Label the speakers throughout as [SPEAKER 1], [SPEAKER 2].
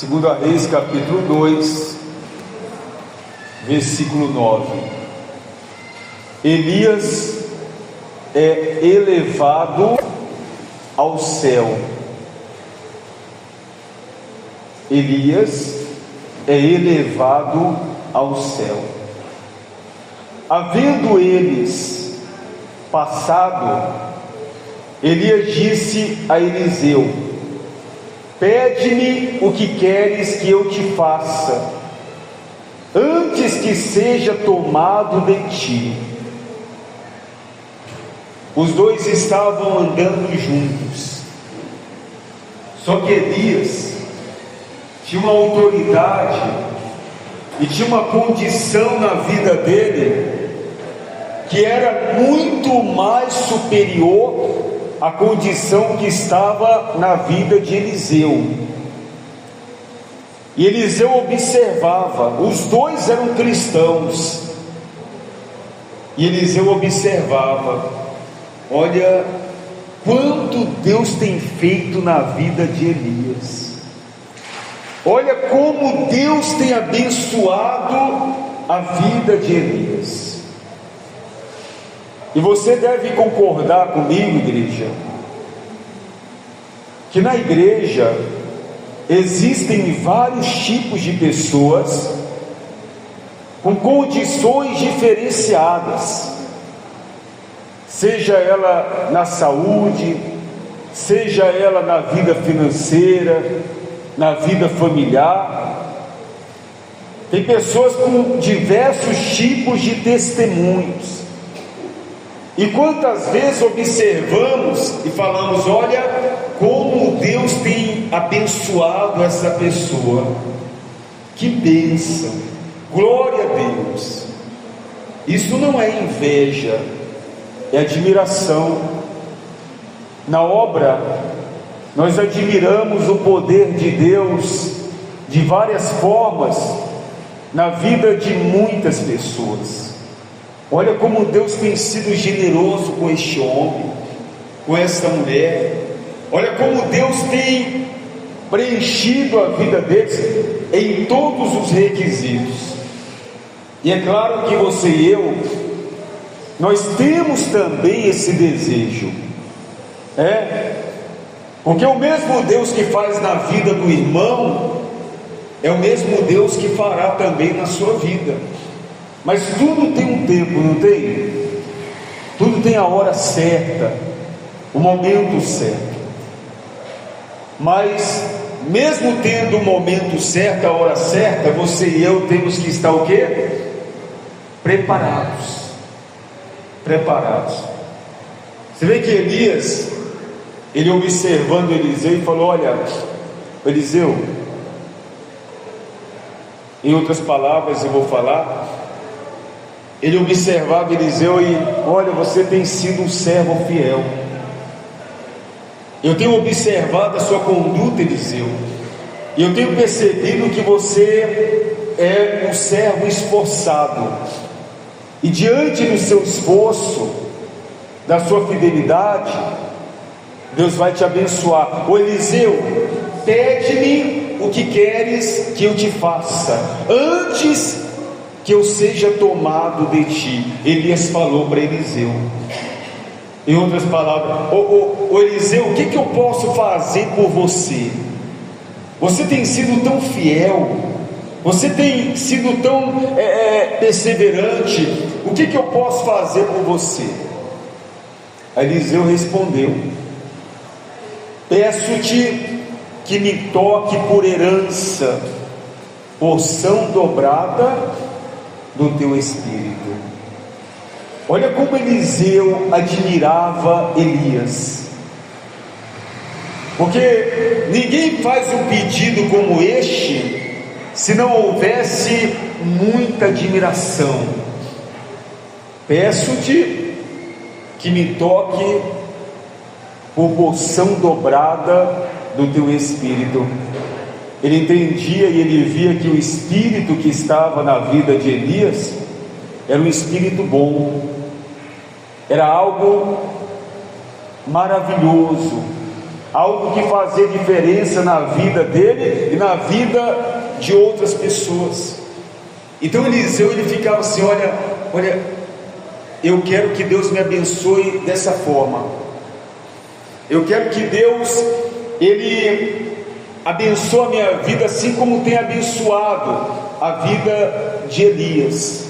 [SPEAKER 1] Segunda Reis, capítulo 2, versículo 9. Elias é elevado ao céu. Elias é elevado ao céu. Havendo eles passado, Elias disse a Eliseu: pede-me o que queres que eu te faça, antes que seja tomado de ti. Os dois estavam andando juntos, só que Elias tinha uma autoridade e tinha uma condição na vida dele que era muito mais superior à condição que estava na vida de Eliseu. E Eliseu observava, os dois eram cristãos, e Eliseu observava: olha quanto Deus tem feito na vida de Elias, olha como Deus tem abençoado a vida de Elias. E você deve concordar comigo, igreja, que na igreja existem vários tipos de pessoas com condições diferenciadas, seja ela na saúde, seja ela na vida financeira, na vida familiar. Tem pessoas com diversos tipos de testemunhos. E quantas vezes observamos e falamos: olha como Deus tem abençoado essa pessoa, que bênção, glória a Deus. Isso não é inveja, é admiração. Na obra, nós admiramos o poder de Deus de várias formas na vida de muitas pessoas. Olha como Deus tem sido generoso com este homem, com esta mulher. Olha como Deus tem preenchido a vida deles em todos os requisitos. E é claro que você e eu, nós temos também esse desejo, porque o mesmo Deus que faz na vida do irmão é o mesmo Deus que fará também na sua vida. Mas tudo tem um tempo, não tem? Tudo tem a hora certa, o momento certo. Mas mesmo tendo o momento certo, a hora certa, você e eu temos que estar o quê? Preparados. Você vê que Elias, ele observando Eliseu e falou: olha, Eliseu, em outras palavras eu vou falar, ele observava Eliseu e: olha, você tem sido um servo fiel. Eu tenho observado a sua conduta, Eliseu, e eu tenho percebido que você é um servo esforçado, e diante do seu esforço, da sua fidelidade, Deus vai te abençoar. Ô Eliseu, pede-me o que queres que eu te faça, antes que eu seja tomado de ti. Elias falou para Eliseu. Em outras palavras: ô Eliseu, o que eu posso fazer por você? Você tem sido tão fiel, você tem sido tão perseverante, o que eu posso fazer por você? Eliseu respondeu: peço-te que me toque por herança, porção dobrada do teu espírito. Olha como Eliseu admirava Elias, porque ninguém faz um pedido como este se não houvesse muita admiração. Peço-te que me toque por porção dobrada do teu espírito. Ele entendia e ele via que o espírito que estava na vida de Elias era um espírito bom, era algo maravilhoso, algo que fazia diferença na vida dele e na vida de outras pessoas. Então Eliseu, ele ficava assim: olha, eu quero que Deus me abençoe dessa forma, eu quero que Deus, ele abençoe a minha vida assim como tem abençoado a vida de Elias.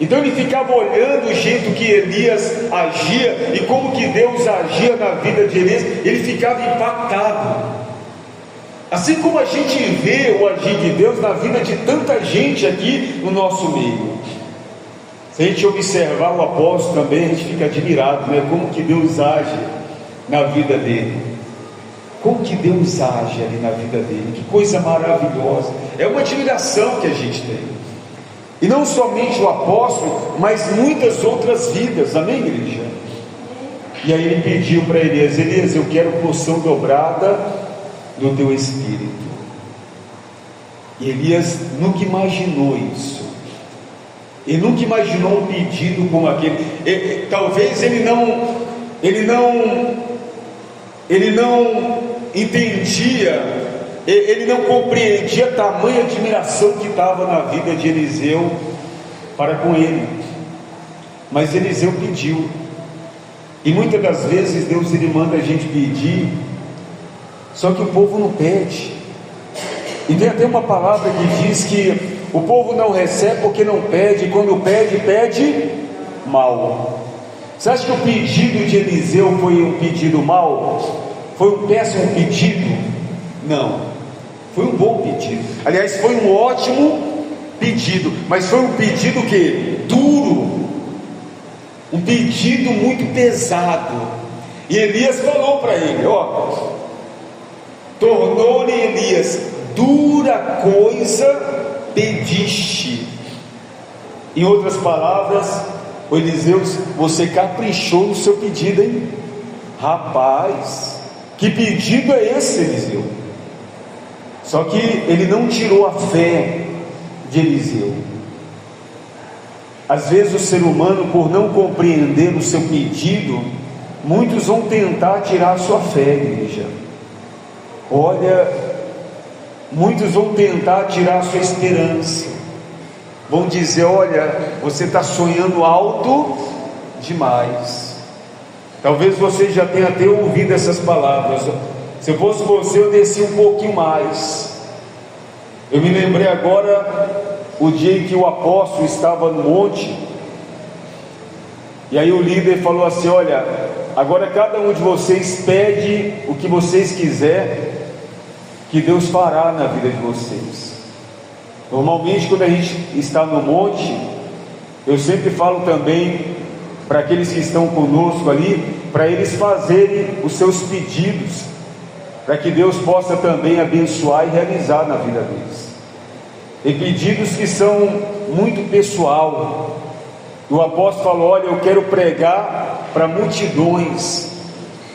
[SPEAKER 1] Então ele ficava olhando o jeito que Elias agia e como que Deus agia na vida de Elias, ele ficava impactado. Assim como a gente vê o agir de Deus na vida de tanta gente aqui no nosso meio. Se a gente observar o apóstolo também, a gente fica admirado, né? Como que Deus age na vida dele. Como que Deus age ali na vida dele. Que coisa maravilhosa. É uma admiração que a gente tem. E não somente o apóstolo, mas muitas outras vidas, amém, igreja? E aí ele pediu para Elias: Elias, eu quero porção dobrada do teu espírito. E Elias nunca imaginou isso. Ele nunca imaginou um pedido como aquele. Talvez ele não entendia, ele não compreendia a tamanha admiração que estava na vida de Eliseu para com ele. Mas Eliseu pediu. E muitas das vezes Deus, ele manda a gente pedir, só que o povo não pede. E tem até uma palavra que diz que o povo não recebe porque não pede, e quando pede, pede mal. Você acha que o pedido de Eliseu foi um pedido mau? Foi um péssimo pedido? Não, foi um bom pedido. Aliás, foi um ótimo pedido, mas foi um pedido que duro, um pedido muito pesado. E Elias falou para ele: tornou-lhe Elias: dura coisa pediste. Em outras palavras, o Eliseu: você caprichou no seu pedido, hein? Rapaz, que pedido é esse, Eliseu? Só que ele não tirou a fé de Eliseu. Às vezes o ser humano, por não compreender o seu pedido, muitos vão tentar tirar a sua fé, igreja. Olha, muitos vão tentar tirar a sua esperança. Vão dizer: olha, você está sonhando alto demais. Talvez você já tenha até ouvido essas palavras: se eu fosse você, eu descia um pouquinho mais. Eu me lembrei agora o dia em que o apóstolo estava no monte, e aí o líder falou assim: olha, agora cada um de vocês pede o que vocês quiserem, que Deus fará na vida de vocês. Normalmente, quando a gente está no monte, eu sempre falo também para aqueles que estão conosco ali, para eles fazerem os seus pedidos, para que Deus possa também abençoar e realizar na vida deles. E pedidos que são muito pessoal. O apóstolo falou: olha, eu quero pregar para multidões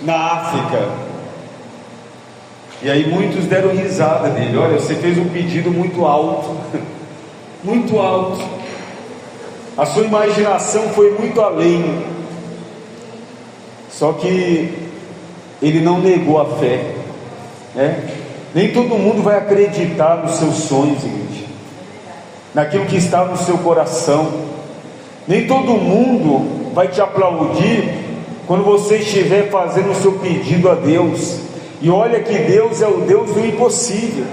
[SPEAKER 1] na África. E aí muitos deram risada dele: olha, você fez um pedido muito alto, muito alto, a sua imaginação foi muito além. Só que ele não negou a fé, né? Nem todo mundo vai acreditar nos seus sonhos, igreja, naquilo que está no seu coração. Nem todo mundo vai te aplaudir quando você estiver fazendo o seu pedido a Deus. E olha que Deus é o Deus do impossível.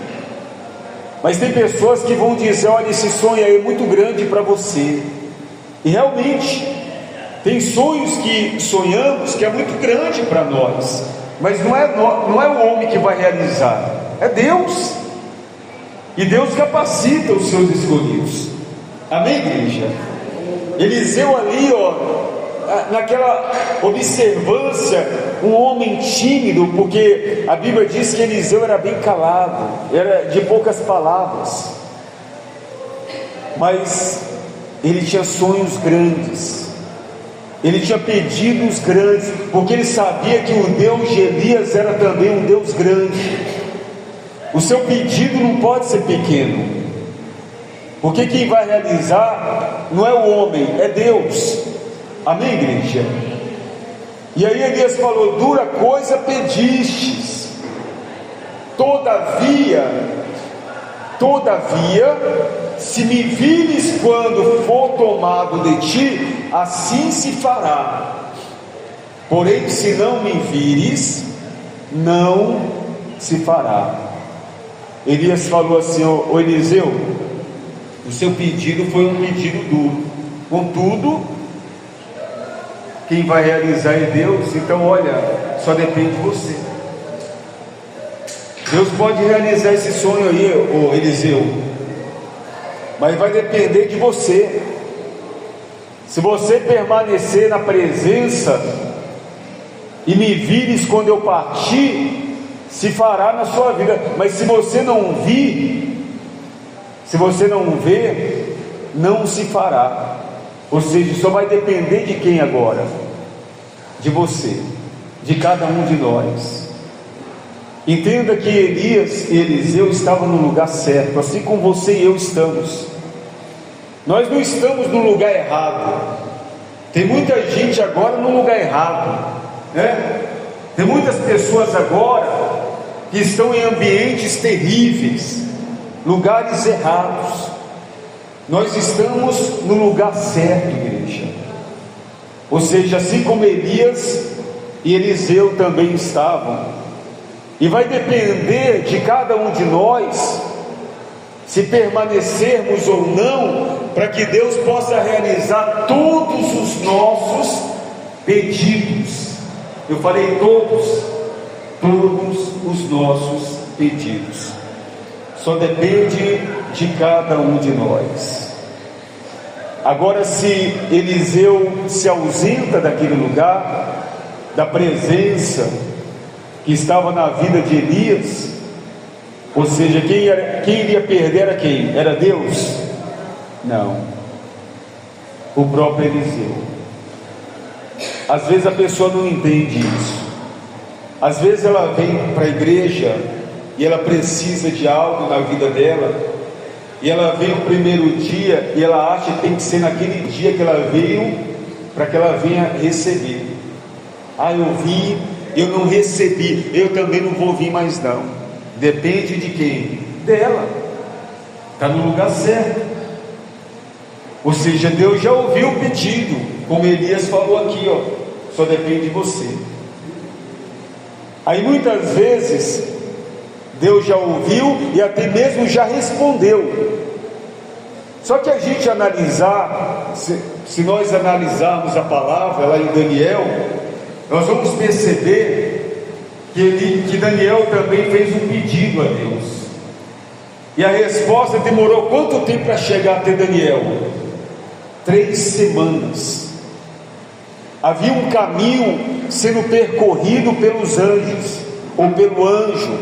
[SPEAKER 1] Mas tem pessoas que vão dizer: olha, esse sonho aí é muito grande para você. E realmente tem sonhos que sonhamos que é muito grande para nós, mas não é o homem que vai realizar, é Deus. E Deus capacita os seus escolhidos. Amém, igreja? Eliseu ali, naquela observância, um homem tímido, porque a Bíblia diz que Eliseu era bem calado, era de poucas palavras, mas ele tinha sonhos grandes, ele tinha pedidos grandes, porque ele sabia que o Deus de Elias era também um Deus grande. O seu pedido não pode ser pequeno, porque quem vai realizar não é o homem, é Deus. Amém, igreja? E aí Elias falou: dura coisa pedistes. Todavia, se me vires quando for tomado de ti, assim se fará. Porém, se não me vires, não se fará. Elias falou assim: ô Eliseu, o seu pedido foi um pedido duro, contudo, quem vai realizar é Deus. Então olha, só depende de você. Deus pode realizar esse sonho aí, ô Eliseu, mas vai depender de você. Se você permanecer na presença e me vires quando eu partir, se fará na sua vida. Mas se você não vir, se você não ver, não se fará. Ou seja, só vai depender de quem agora? De você, de cada um de nós. Entenda que Elias e Eliseu estavam no lugar certo, assim como você e eu estamos. Nós não estamos no lugar errado. Tem muita gente agora no lugar errado, né? Tem muitas pessoas agora que estão em ambientes terríveis, lugares errados. Nós estamos no lugar certo, igreja. Ou seja, assim como Elias e Eliseu também estavam. E vai depender de cada um de nós se permanecermos ou não, para que Deus possa realizar todos os nossos pedidos. Eu falei todos os nossos pedidos. Só depende de cada um de nós. Agora, se Eliseu se ausenta daquele lugar, da presença que estava na vida de Elias, ou seja, quem iria perder era quem? Era Deus? Não, o próprio Eliseu. Às vezes a pessoa não entende isso. Às vezes ela vem para a igreja e ela precisa de algo na vida dela, e ela vem o primeiro dia e ela acha que tem que ser naquele dia que ela veio, para que ela venha receber. Eu vim, eu não recebi, eu também não vou vir mais não. Depende de quem? Dela. Está no lugar certo. Ou seja, Deus já ouviu o pedido, como Elias falou aqui, só depende de você. Aí muitas vezes Deus já ouviu e até mesmo já respondeu. Só que a gente analisar, se nós analisarmos a palavra lá em Daniel, nós vamos perceber que Daniel também fez um pedido a Deus. E a resposta demorou quanto tempo para chegar até Daniel? 3 semanas. Havia um caminho sendo percorrido pelos anjos, ou pelo anjo,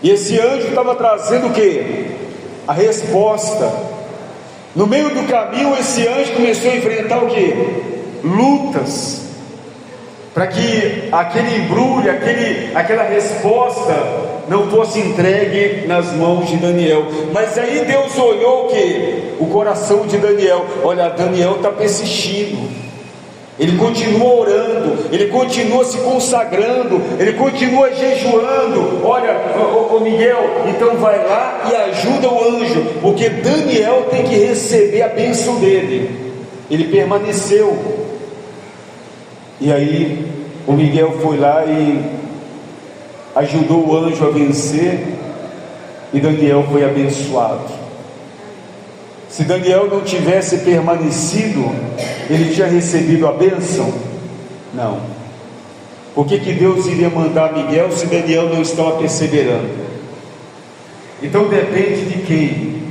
[SPEAKER 1] e esse anjo estava trazendo o que? A resposta. No meio do caminho, esse anjo começou a enfrentar o que? Lutas, para que aquele embrulho, aquela resposta não fosse entregue nas mãos de Daniel. Mas aí Deus olhou o que? O coração de Daniel. Olha, Daniel está persistindo, ele continua orando, ele continua se consagrando, ele continua jejuando. Olha, ô Miguel, então vai lá e ajuda o anjo, porque Daniel tem que receber a bênção dele. Ele permaneceu. E aí o Miguel foi lá e ajudou o anjo a vencer, e Daniel foi abençoado. Se Daniel não tivesse permanecido, ele tinha recebido a bênção? Não. Por que Deus iria mandar Miguel se Daniel não estava perseverando? Então depende de quem?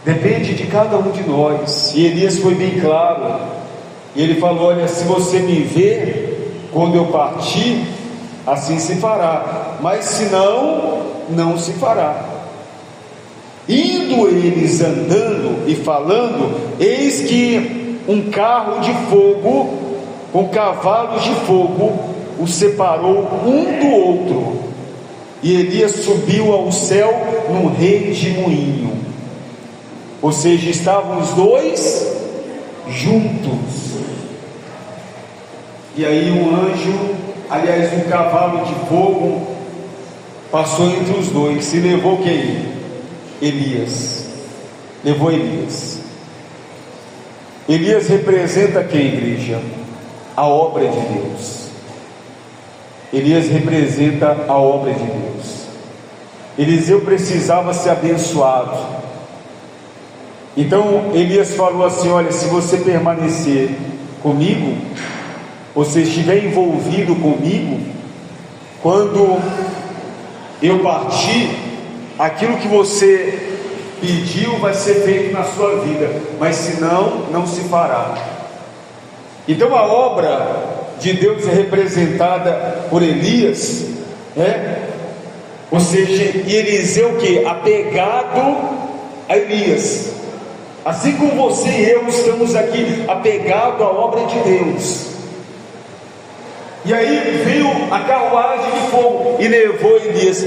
[SPEAKER 1] Depende de cada um de nós. E Elias foi bem claro, e ele falou: olha, se você me ver quando eu partir, assim se fará, mas se não, não se fará. Indo eles andando e falando, eis que um carro de fogo com cavalos de fogo os separou um do outro, e Elias subiu ao céu num redemoinho. Ou seja, estavam os dois juntos. E aí um anjo, aliás um cavalo de fogo, passou entre os dois e levou quem? Elias. Levou Elias. Elias representa quem, igreja? A obra de Deus. Elias representa a obra de Deus. Eliseu precisava ser abençoado. Então Elias falou assim: olha, se você permanecer comigo, você estiver envolvido comigo, quando eu partir, aquilo que você pediu vai ser feito na sua vida, mas senão não se fará. Então a obra de Deus é representada por Elias, ou seja, e Eliseu que? Apegado a Elias, assim como você e eu estamos aqui apegados à obra de Deus. E aí veio a carruagem de fogo e levou Elias.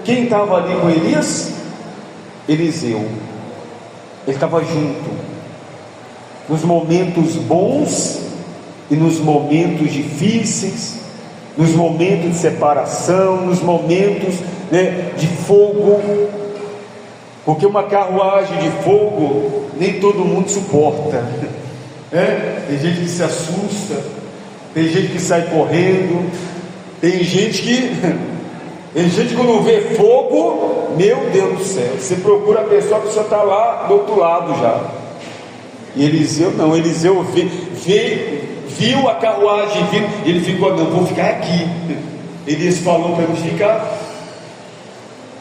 [SPEAKER 1] Quem estava ali com Elias? Eliseu. Ele estava junto nos momentos bons e nos momentos difíceis, nos momentos de separação, nos momentos de fogo, porque uma carruagem de fogo nem todo mundo suporta, tem gente que se assusta, tem gente que sai correndo, tem gente que quando vê fogo, meu Deus do céu, você procura a pessoa está lá do outro lado já. E Eliseu não, Eliseu viu a carruagem vindo, ele ficou: não, vou ficar aqui. Elias falou para ele ficar.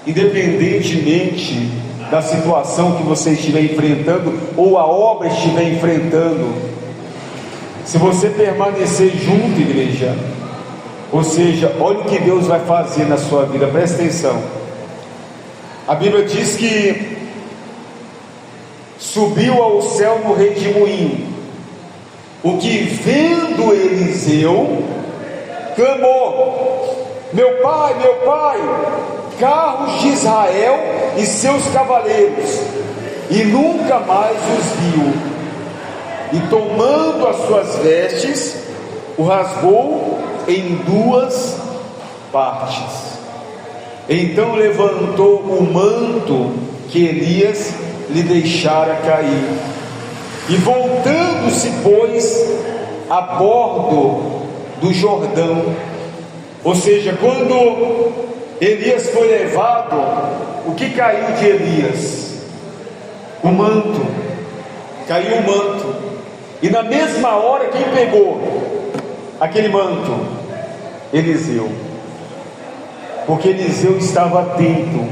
[SPEAKER 1] Independentemente da situação que você estiver enfrentando, ou a obra estiver enfrentando, se você permanecer junto, igreja, ou seja, olha o que Deus vai fazer na sua vida, presta atenção. A Bíblia diz que subiu ao céu no redemoinho, o que vendo Eliseu, clamou: meu pai, carros de Israel e seus cavaleiros, e nunca mais os viu. E tomando as suas vestes, o rasgou em duas partes. Então levantou o manto que Elias lhe deixara cair, e voltando-se, pôs a bordo do Jordão. Ou seja, quando Elias foi levado, o que caiu de Elias? O manto. Caiu o manto. E na mesma hora, quem pegou aquele manto? Eliseu. Porque Eliseu estava atento.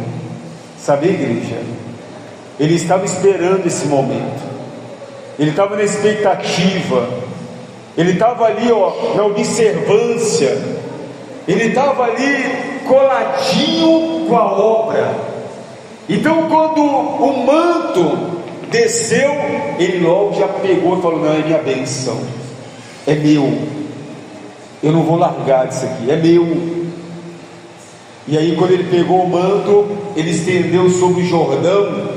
[SPEAKER 1] Sabe, igreja? Ele estava esperando esse momento. Ele estava na expectativa. Ele estava ali, na observância. Ele estava ali coladinho com a obra. Então, quando o manto desceu, ele logo já pegou e falou: não, é minha bênção, é meu, eu não vou largar disso aqui, é meu. E aí, quando ele pegou o manto, ele estendeu sobre o Jordão,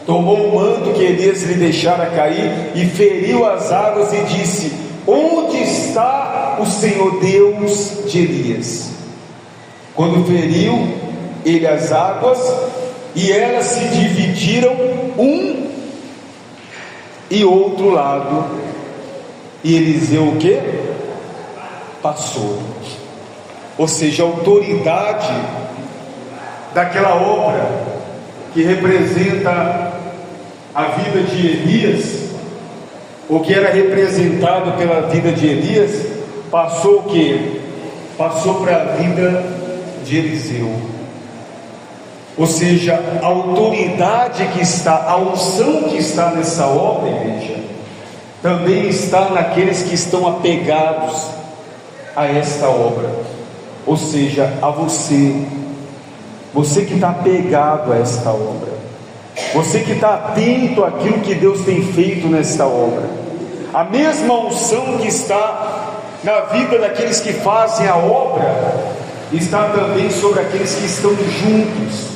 [SPEAKER 1] tomou o manto que Elias lhe deixara cair e feriu as águas e disse: onde está o Senhor Deus de Elias? Quando feriu ele as águas, e elas se dividiram um e outro lado, e Eliseu o que? Passou. Ou seja, a autoridade daquela obra que representa a vida de Elias, o que era representado pela vida de Elias, passou o que? Passou para a vida de Eliseu. Ou seja, a autoridade que está, a unção que está nessa obra, igreja, também está naqueles que estão apegados a esta obra. Ou seja, a você que está apegado a esta obra, você que está atento àquilo que Deus tem feito nesta obra. A mesma unção que está na vida daqueles que fazem a obra, está também sobre aqueles que estão juntos,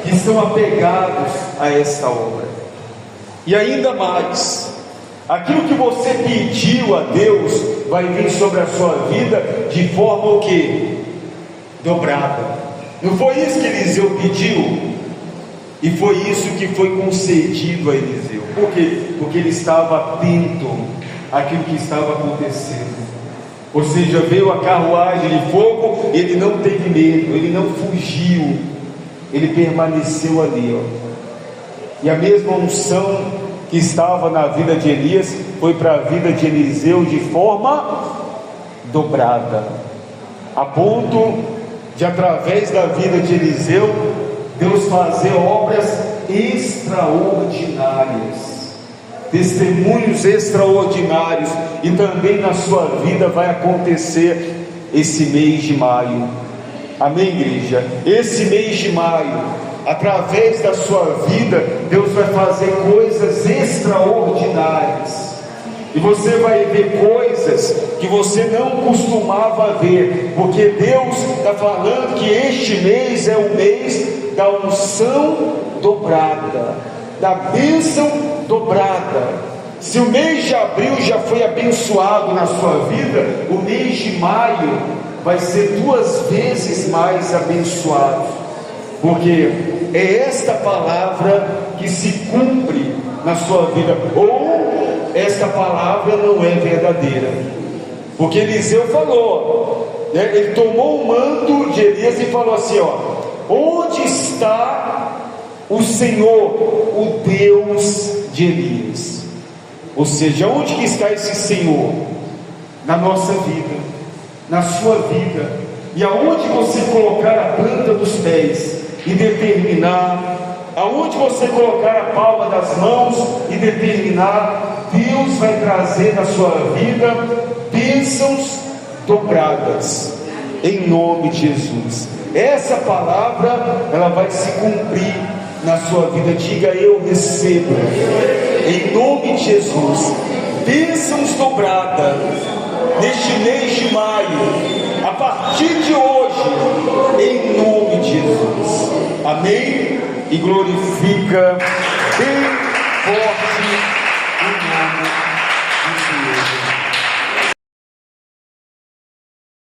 [SPEAKER 1] que estão apegados a esta obra. E ainda mais, aquilo que você pediu a Deus vai vir sobre a sua vida de forma o quê? Dobrada. Não foi isso que Eliseu pediu? E foi isso que foi concedido a Eliseu. Por quê? Porque ele estava atento àquilo que estava acontecendo. Ou seja, veio a carruagem de fogo, ele não teve medo, ele não fugiu, ele permaneceu ali, ó. E a mesma unção que estava na vida de Elias foi para a vida de Eliseu de forma dobrada, a ponto de, através da vida de Eliseu, Deus fazer obras extraordinárias, testemunhos extraordinários. E também na sua vida vai acontecer esse mês de maio. Amém, igreja? Esse mês de maio, através da sua vida, Deus vai fazer coisas extraordinárias. E você vai ver coisas que você não costumava ver, porque Deus está falando que este mês é o mês da unção dobrada, da bênção dobrada. Se o mês de abril já foi abençoado na sua vida, o mês de maio vai ser 2 vezes mais abençoado, porque é esta palavra que se cumpre na sua vida, ou esta palavra não é verdadeira. Porque Eliseu falou, né? Ele tomou o manto de Elias e falou assim, ó: onde está o Senhor, o Deus de Elias? Ou seja, onde que está esse Senhor? Na nossa vida, na sua vida. E aonde você colocar a planta dos pés e determinar, aonde você colocar a palma das mãos e determinar, Deus vai trazer na sua vida bênçãos dobradas, em nome de Jesus. Essa palavra, ela vai se cumprir na sua vida. Diga: eu recebo, em nome de Jesus, bênçãos dobradas neste mês de maio, a partir de hoje, em nome de Jesus. Amém? E glorifica bem forte